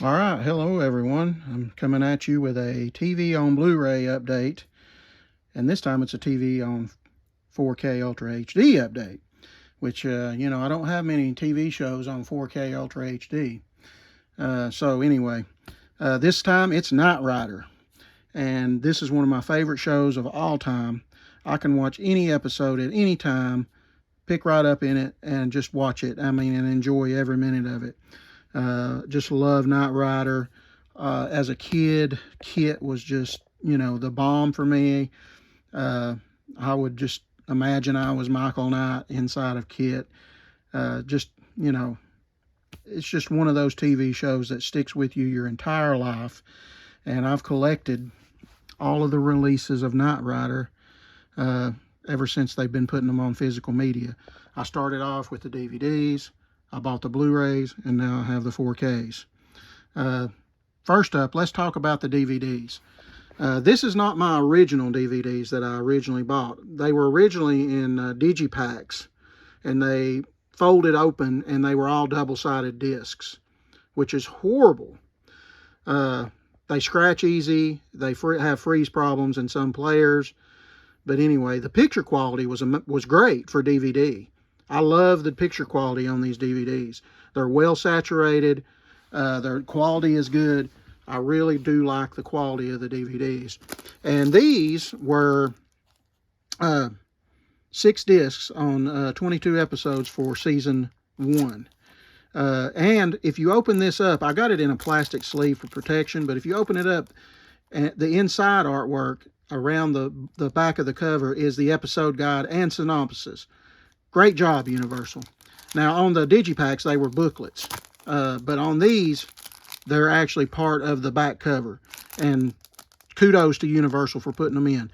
All right, hello everyone. I'm coming at you with a TV on Blu-ray update, and this time it's a TV on 4K Ultra HD update, which, I don't have many TV shows on 4K Ultra HD. So anyway, this time it's Knight Rider, and this is one of my favorite shows of all time. I can watch any episode at any time, pick right up in it, and just watch it. And enjoy every minute of it. Just love Knight Rider. As a kid, Kit was just, the bomb for me. I would just imagine I was Michael Knight inside of Kit. Just, it's just one of those TV shows that sticks with you your entire life. And I've collected all of the releases of Knight Rider ever since they've been putting them on physical media. I started off with the DVDs. I bought the Blu-rays, and now I have the 4Ks. First up, let's talk about the DVDs. This is not my original DVDs that I originally bought. They were originally in digipacks, and they folded open, and they were all double-sided discs, which is horrible. They scratch easy. They have freeze problems in some players. But anyway, the picture quality was great for DVD. I love the picture quality on these DVDs. They're well saturated. Their quality is good. I really do like the quality of the DVDs. And these were 6 discs on 22 episodes for season 1. And if you open this up, I got it in a plastic sleeve for protection, but if you open it up, the inside artwork around the back of the cover is the episode guide and synopsis. Great job, Universal. Now, on the digipacks, they were booklets. But on these, they're actually part of the back cover. And kudos to Universal for putting them in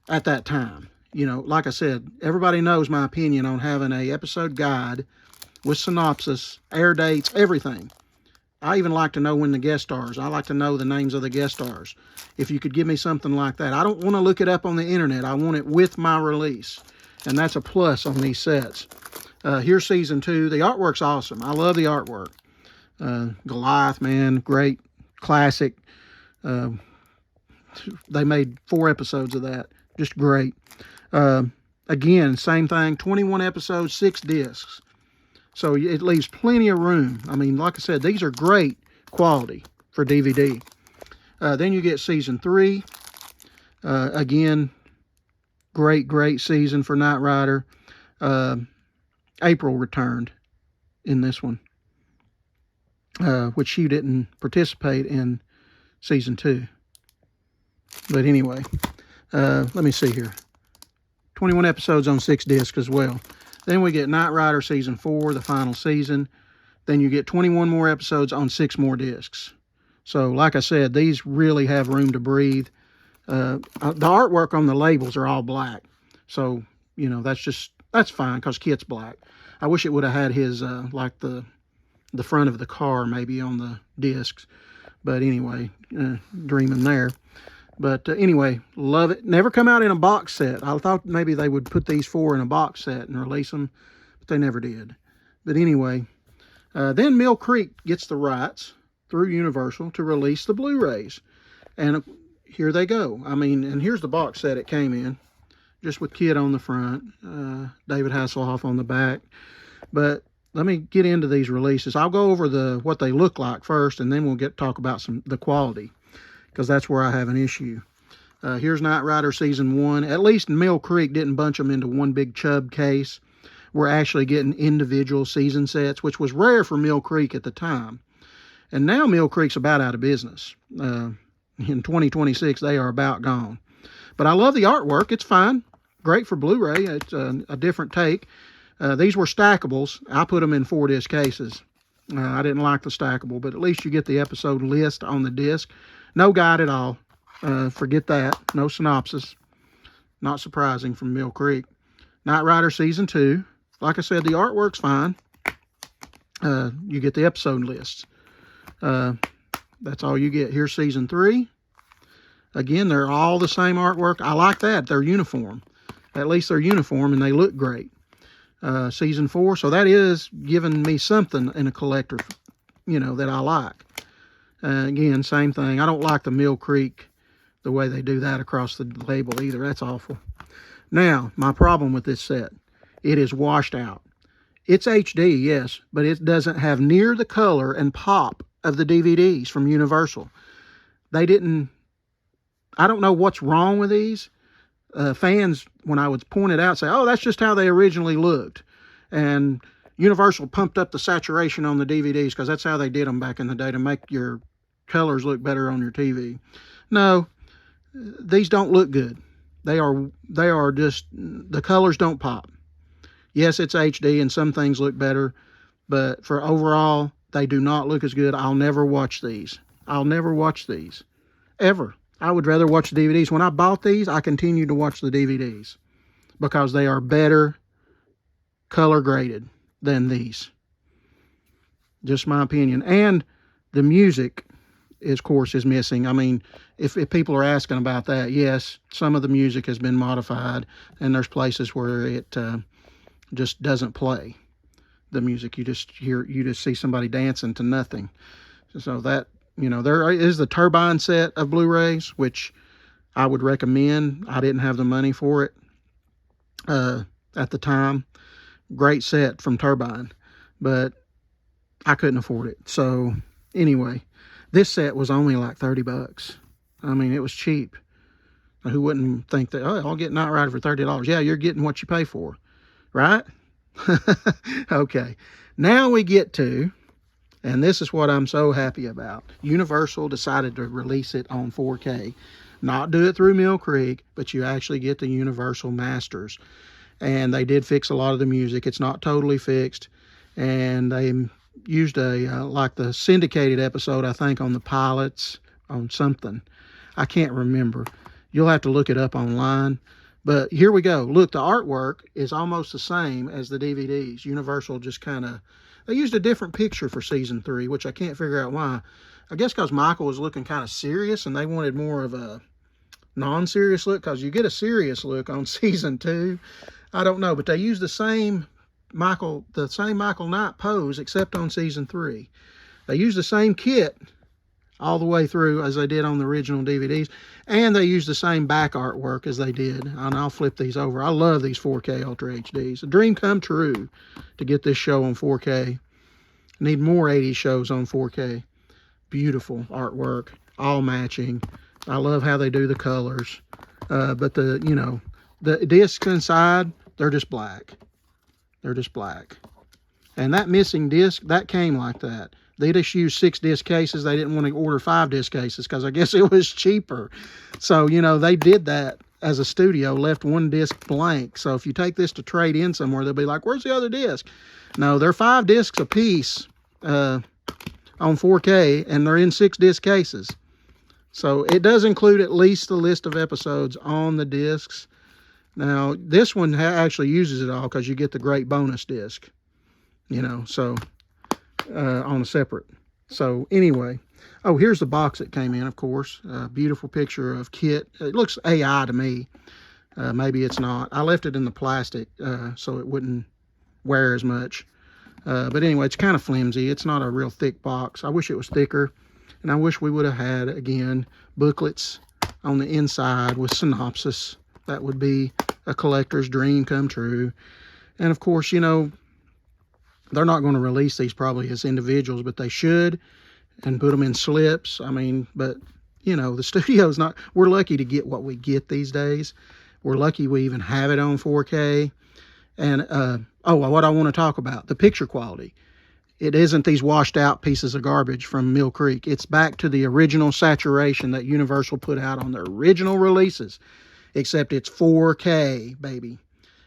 at that time. Like I said, everybody knows my opinion on having a episode guide with synopsis, air dates, everything. I even like to know when the guest stars. I like to know the names of the guest stars. If you could give me something like that. I don't want to look it up on the internet. I want it with my release. And that's a plus on these sets. Here's season 2. The artwork's awesome. I love the artwork. Goliath, man, great, classic. They made 4 episodes of that. Just great. Again, same thing, 21 episodes, 6 discs. So it leaves plenty of room. Like I said, these are great quality for DVD. Then you get season 3. Again, great season for Knight Rider. April returned in this one, which she didn't participate in season 2. But anyway, let me see here. 21 episodes on 6 discs as well. Then we get Knight Rider season 4, the final season. Then you get 21 more episodes on 6 more discs. So like I said, these really have room to breathe. The artwork on the labels are all black. So, that's fine because Kit's black. I wish it would have had his, like the front of the car maybe on the discs. But anyway, dreaming there. But anyway, love it. Never come out in a box set. I thought maybe they would put these 4 in a box set and release them, but they never did. But anyway, then Mill Creek gets the rights through Universal to release the Blu-rays. And here they go. And here's the box set it came in, just with Kid on the front, David Hasselhoff on the back. But let me get into these releases. I'll go over what they look like first, and then we'll talk about the quality, because that's where I have an issue. Here's Knight Rider season 1. At least Mill Creek didn't bunch them into one big chub case. We're actually getting individual season sets, which was rare for Mill Creek at the time. And now Mill Creek's about out of business. In 2026, they are about gone. But I love the artwork. It's fine. Great for Blu-ray. It's a different take. These were stackables. I put them in 4-disc cases. I didn't like the stackable, but at least you get the episode list on the disc. No guide at all. Forget that. No synopsis. Not surprising from Mill Creek. Knight Rider season 2. Like I said, the artwork's fine. You get the episode lists. That's all you get. Here's season 3. Again, they're all the same artwork. I like that. They're uniform. At least they're uniform and they look great. Season 4. So that is giving me something in a collector, that I like. Again, same thing. I don't like the Mill Creek, the way they do that across the label either. That's awful. Now, my problem with this set, it is washed out. It's HD, yes, but it doesn't have near the color and pop of the DVDs from Universal. They didn't, I don't know what's wrong with these. Fans, when I would point it out, say, oh, that's just how they originally looked. And Universal pumped up the saturation on the DVDs because that's how they did them back in the day, to make your colors look better on your TV. No, these don't look good. They are just, the colors don't pop. Yes, it's HD and some things look better, but for overall, they do not look as good. I'll never watch these. I'll never watch these, ever. I would rather watch the DVDs. When I bought these, I continued to watch the DVDs because they are better color graded than these. Just my opinion. And the music, of course, is missing. I mean, if people are asking about that, yes, some of the music has been modified, and there's places where it just doesn't play. The music, you just see somebody dancing to nothing. So that, there is the Turbine set of Blu-rays, which I would recommend. I didn't have the money for it at the time. Great set from Turbine, but I couldn't afford it. So anyway, this set was only like $30. I mean, it was cheap. Who wouldn't think that, oh, I'll get Knight Rider for $30? Yeah, you're getting what you pay for, right? Okay, now we get to, and this is what I'm so happy about. Universal decided to release it on 4K. Not do it through Mill Creek, but you actually get the Universal Masters. And they did fix a lot of the music. It's not totally fixed. And they used like the syndicated episode, I think, on the pilots, on something. I can't remember. You'll have to look it up online. But here we go. Look, the artwork is almost the same as the DVDs. Universal just kind of, they used a different picture for season 3, which I can't figure out why. I guess because Michael was looking kind of serious and they wanted more of a non-serious look, because you get a serious look on season 2. I don't know, but they used the same Michael Knight pose except on season 3. They used the same kit all the way through as they did on the original DVDs, and they used the same back artwork as they did. And I'll flip these over. I love these 4K Ultra HDs. A dream come true to get this show on 4K. Need more 80s shows on 4K. Beautiful artwork, all matching. I love how they do the colors. But the discs inside, they're just black. They're just black. And that missing disc, that came like that. They just used 6-disc cases. They didn't want to order 5-disc cases because I guess it was cheaper. So, they did that as a studio, left one disc blank. So if you take this to trade in somewhere, they'll be like, where's the other disc? No, they're 5 discs a piece on 4K, and they're in 6-disc cases. So it does include at least the list of episodes on the discs. Now, this one actually uses it all because you get the great bonus disc, so on a separate. So anyway, oh, here's the box that came in, of course. Beautiful picture of Kit. It looks AI to me. Maybe it's not. I left it in the plastic so it wouldn't wear as much. But anyway, it's kind of flimsy. It's not a real thick box. I wish it was thicker. And I wish we would have had, again, booklets on the inside with synopsis. That would be a collector's dream come true. And of course, they're not going to release these probably as individuals, but they should, and put them in slips. I mean, but, the studio's not, we're lucky to get what we get these days. We're lucky we even have it on 4K. And, what I want to talk about, the picture quality. It isn't these washed out pieces of garbage from Mill Creek. It's back to the original saturation that Universal put out on their original releases, except it's 4K, baby.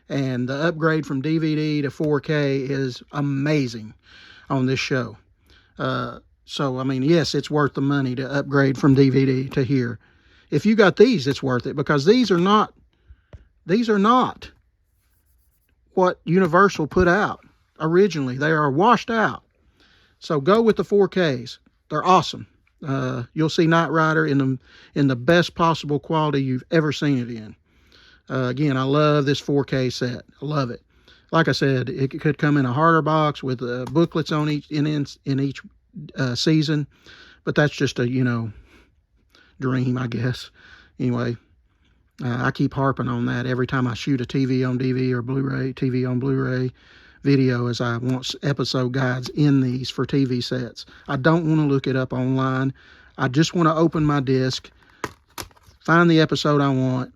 And the upgrade from DVD to 4K is amazing on this show. So, I mean, yes, it's worth the money to upgrade from DVD to here. If you got these, it's worth it, because these are not what Universal put out originally. They are washed out. So go with the 4Ks. They're awesome. You'll see Knight Rider in the best possible quality you've ever seen it in. Again, I love this 4K set. I love it. Like I said, it could come in a harder box with booklets on each in each season, But that's just a, you know, dream, I guess. Anyway, I keep harping on that every time I shoot a TV on DVD or Blu-ray, TV on Blu-ray video, as I want episode guides in these for TV sets. I don't want to look it up online. I just want to open my disc, find the episode I want,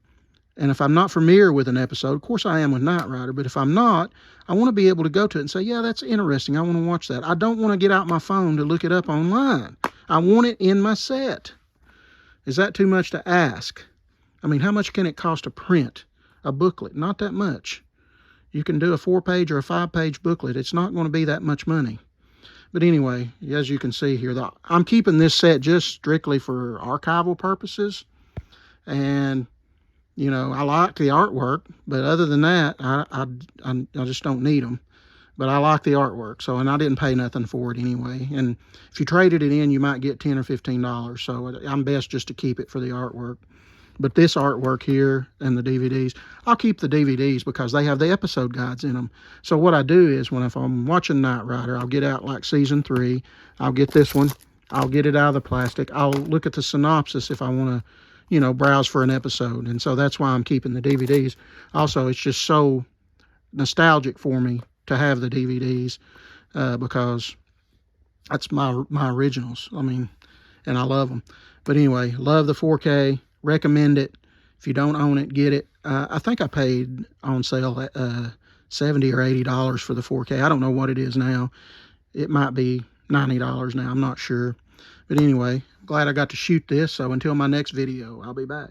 and if I'm not familiar with an episode, of course I am with Knight Rider, but if I'm not, I want to be able to go to it and say, yeah, that's interesting, I want to watch that. I don't want to get out my phone to look it up online. I want it in my set. Is that too much to ask? I mean, how much can it cost to print a booklet? Not that much. You can do a 4-page or a 5-page booklet. It's not going to be that much money. But anyway, as you can see here, I'm keeping this set just strictly for archival purposes. And, you know, I like the artwork, but other than that, I just don't need them. But I like the artwork, so, and I didn't pay nothing for it anyway. And if you traded it in, you might get $10 or $15. So I'm best just to keep it for the artwork. But this artwork here and the DVDs, I'll keep the DVDs because they have the episode guides in them. So what I do is if I'm watching Knight Rider, I'll get out like season 3. I'll get this one. I'll get it out of the plastic. I'll look at the synopsis if I want to, you know, browse for an episode. And so that's why I'm keeping the DVDs. Also, it's just so nostalgic for me to have the DVDs because that's my originals. I mean, and I love them. But anyway, love the 4K. Recommend it. If you don't own it, get it. I think I paid on sale $70 or $80 for the 4K. I don't know what it is now. It might be $90 now. I'm not sure. But anyway, glad I got to shoot this. So until my next video, I'll be back.